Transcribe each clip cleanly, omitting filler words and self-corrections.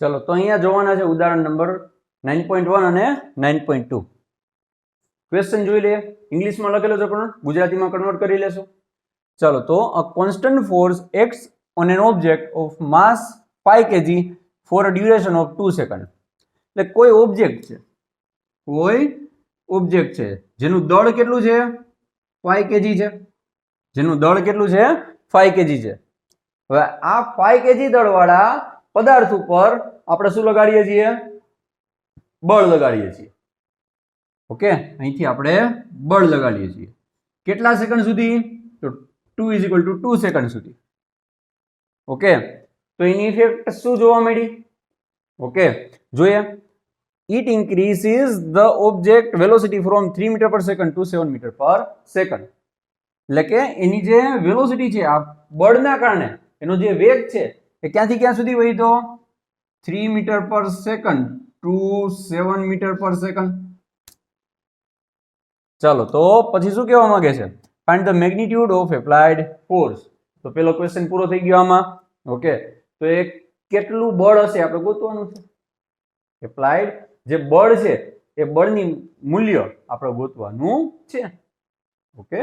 ચલો તો અહીંયા જોવાના છે ઉદાહરણ નંબર 9.1 અને 9.2. ક્વેશ્ચન જોઈ લઈએ. ઇંગ્લિશમાં લખેલો છે પણ ગુજરાતીમાં કન્વર્ટ કરી લેશું. ચલો તો a constant force acts on an object of mass 5 kg for a duration of 2 seconds. એટલે કોઈ ઓબ્જેક્ટ છે જેનું દળ કેટલું છે 5 kg છે, જેનું દળ કેટલું છે 5 kg છે. હવે આ 5 kg દળવાળા પદાર્થ ઉપર આપણે શું લગાડીએ છીએ? બળ લગાડીએ છીએ. ઓકે, અહીંથી આપણે બળ લગાડીએ છીએ. કેટલા સેકન્ડ સુધી? તો 2 = 2 સેકન્ડ સુધી. ઓકે, તો એની ઇફેક્ટ શું જોવા મળી? ઓકે, જોઈએ. It increases the object velocity from 3 meter per second to 7 meter per second. એટલે કે એની જે વેલોસિટી છે આ બળના કારણે એનો જે વેગ છે એ ક્યાંથી ક્યાં સુધી વધ્યો? 3 મીટર પર સેકન્ડ ટુ 7 મીટર પર સેકન્ડ. ચાલો તો પછી શું કહેવા માંગે છે? Find the magnitude of applied force. તો પેલો ક્વેશ્ચન પૂરો થઈ ગયો આમાં. ઓકે, તો એ કેટલું બળ હશે આપણે ગોતવાનું છે. એપ્લાઇડ જે બળ છે એ બળની મૂલ્ય આપણે ગોતવાનું છે. ઓકે,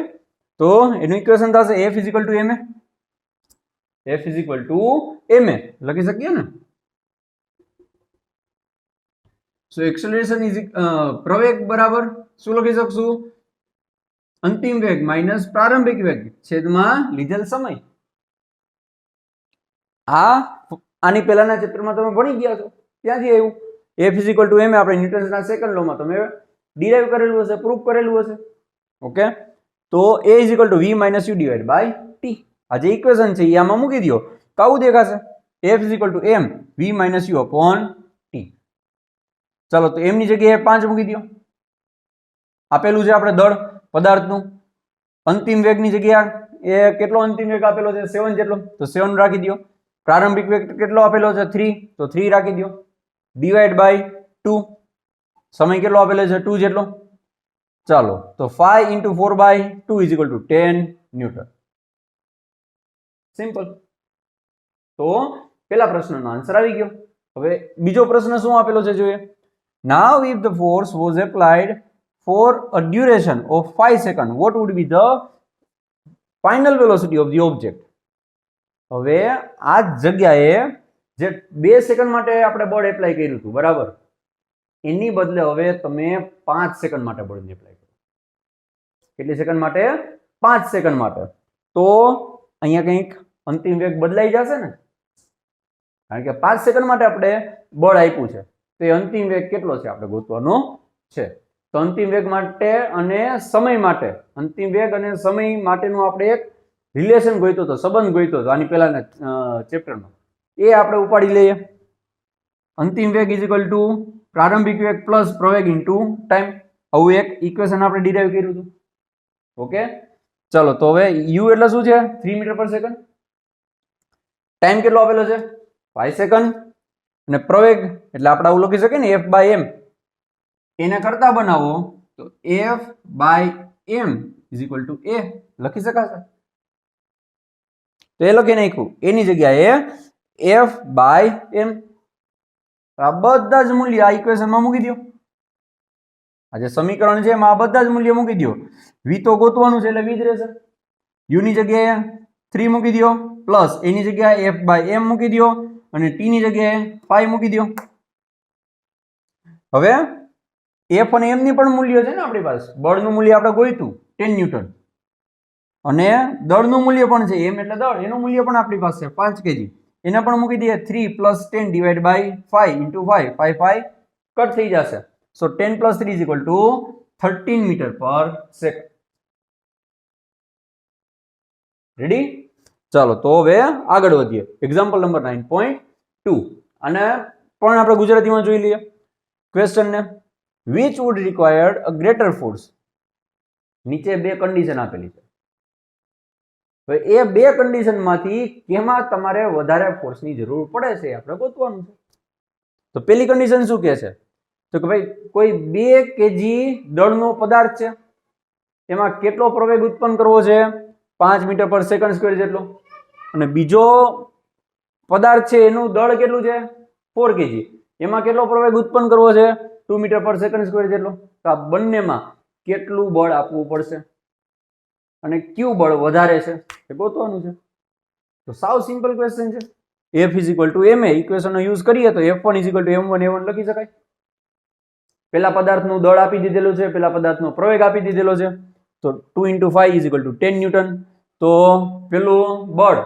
તો એનું ઇક્વેશન થશે F = ma. F = ma લખી શકીએ ને. સો એક્સેલરેશન ઇઝ પ્રવેગ બરાબર શું લખી શકશું? અંતિમ વેગ માઇનસ પ્રારંભિક વેગ છેદમાં લીધેલ સમય. આની પહેલાના ચેપ્ટરમાં તમે ભણી ગયા છો, ત્યાંથી આવ્યું. F = ma આપણે ન્યૂટન્સના સેકન્ડ લોમાં તમે ડિરાઈવ કરેલું હશે, પ્રૂફ કરેલું હશે. ઓકે, તો A = v - u / t. આ જે ઇક્વેશન છે એ આમાં મૂકી દો તો આવું દેખાશે. F = m v - u / t. ચાલો તો m ની જગ્યાએ 5 મૂકી દો. આપેલું છે આપણે દળ પદાર્થનું. અંતિમ વેગની જગ્યાએ એ કેટલો અંતિમ વેગ આપેલો છે? 7 જેટલો, તો 7 રાખી દો. પ્રારંભિક વેગ કેટલો આપેલો છે? 3, તો 3 રાખી દો. ડિવાઈડ બાય 2, સમય કેટલો આપેલો છે? 2 જેટલો. ચાલો તો 5 × 4/2 = 10 ન્યૂટન. સિમ્પલ. તો પેલા પ્રશ્નનો આન્સર આવી ગયો. હવે બીજો પ્રશ્ન શું આપેલો છે જોઈએ. Now if the force was applied for a duration of 5 seconds, what would be the final velocity of the object? હવે આ જગ્યાએ જે 2 સેકન્ડ માટે આપણે બળ એપ્લાય કર્યું હતું બરાબર, એની બદલે હવે તમે 5 સેકન્ડ માટે બળને એપ્લાય કરો. કેટલી સેકન્ડ માટે? 5 સેકન્ડ માટે. તો અહીંયા કંઈક અંતિમ વેગ બદલાઈ જશે ને, કારણ કે 5 સેકન્ડ માટે આપણે બળ આપ્યું છે. તો એ અંતિમ વેગ કેટલો છે આપણે ગોતવાનો છે. તો અંતિમ વેગ માટે અને સમય માટે, અંતિમ વેગ અને સમય માટેનું આપણે એક રિલેશન ગોઈતો હતો, સંબંધ ગોઈતો હતો આની પહેલાના ચેપ્ટરમાં. એ આપણે ઉપાડી લઈએ. અંતિમ વેગ = પ્રારંભિક વેગ પ્લસ પ્રવેગ ઇન્ટુ ટાઈમ. આવું એક ઇક્વેશન આપણે ડિરાઈવ કર્યું હતું. ઓકે, ચલો તો હવે u એટલે શું છે? 3 મીટર પર સેકન્ડ. ટાઈમ કેટલો આપેલો છે? 5 સેકન્ડ. અને પ્રવેગ એટલે આપણે આવું લખી શકીએ ને F/m. એને કરતા બનાવો તો F/m = a લખી શકાશે. તો એ લખી નાખ્યું. એની જગ્યાએ F/m આ બધા જ મૂલ્ય આ ઇક્વેશનમાં મૂકી દો. આ જે સમીકરણ છે એમાં આ બધા જ મૂલ્ય મૂકી દો. v તો ગોતવાનું છે એટલે v જ રહેશે. u ની જગ્યાએ 3 મૂકી દો પ્લસ એની જગ્યાએ F/m મૂકી દો અને t ની જગ્યાએ 5 મૂકી દો. હવે F અને m ની પણ મૂલ્ય છે ને આપણી પાસે. બળનું મૂલ્ય આપણે ગોઈતું 10 ન્યૂટન અને દળનું મૂલ્ય પણ છે. m એટલે દળ, એનું મૂલ્ય પણ આપણી પાસે 5 kg. એને પણ મૂકી દઈએ. 3 + 10 / 5 × 5, 5 5 કટ થઈ જશે. સો 10 + 3 = 13 મીટર પર સેકન્ડ. રેડી? ચાલો તો હવે આગળ વધીએ. એક્ઝામ્પલ નંબર 9.2 અને પણ આપણે ગુજરાતીમાં જોઈ લઈએ ક્વેશ્ચનને. which would require a greater force. નીચે બે કન્ડિશન આપેલી છે. હવે એ બે કન્ડિશનમાંથી કેમાં તમારે વધારે ફોર્સની જરૂર પડે છે આપણે ગોતવાનું છે. તો પેલી કન્ડિશન શું કહે છે? તો કે ભાઈ કોઈ 2 kg દળનો પદાર્થ છે, એમાં કેટલો પ્રવેગ ઉત્પન્ન કરવો છે? 5 મીટર પર સેકન્ડ સ્ક્વેર જેટલો. અને બીજો પદાર્થ છે એનું દળ કેટલું છે? 4 kg. એમાં કેટલો પ્રવેગ ઉત્પન્ન કરવો છે? 2 મીટર પર સેકન્ડ સ્ક્વેર જેટલો. તો આ બંનેમાં કેટલું બળ આપવું પડશે અને કયું બળ વધારે છે એ ગોતવાનું છે. તો સાવ સિમ્પલ ક્વેશ્ચન છે. F is equal to ma ઇક્વેશનનો યુઝ કરીએ તો F1 is equal two m1 a1 લખી શકાય. પેલા પદાર્થનું દળ આપી દીધેલું છે, પેલા પદાર્થનો પ્રવેગ આપી દીધેલો છે. તો 2 × 5 ઇઝ ઇક્વલ ટુ 10 ન્યૂટન. તો પેલું બળ,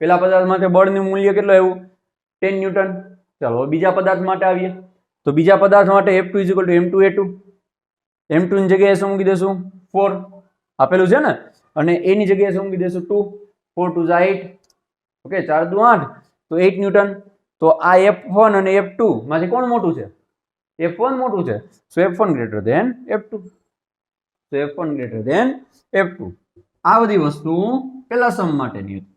પેલા પદાર્થ માટે બળનું મૂલ્ય કેટલું આવ્યું? 10 ન્યૂટન. ચાલો બીજા પદાર્થ માટે આવીએ. તો બીજા પદાર્થ માટે F2 is equal two m2 a2. m2 ની જગ્યાએ શું મૂકી દેશું? 4 આપેલું છે ને, અને a ની જગ્યાએ શું મૂકી દેશું? 2. 4 2 8. ઓકે, 4 2 8. તો 8 ન્યૂટન. તો આ F1 અને F2 માંથી કોણ મોટું છે? F1 મોટું છે. સો F1 ગ્રેટર ધેન F2. તો F1 ગ્રેટર ધેન F2. આ બધી વસ્તુ પેલા સમ માટેની હતી.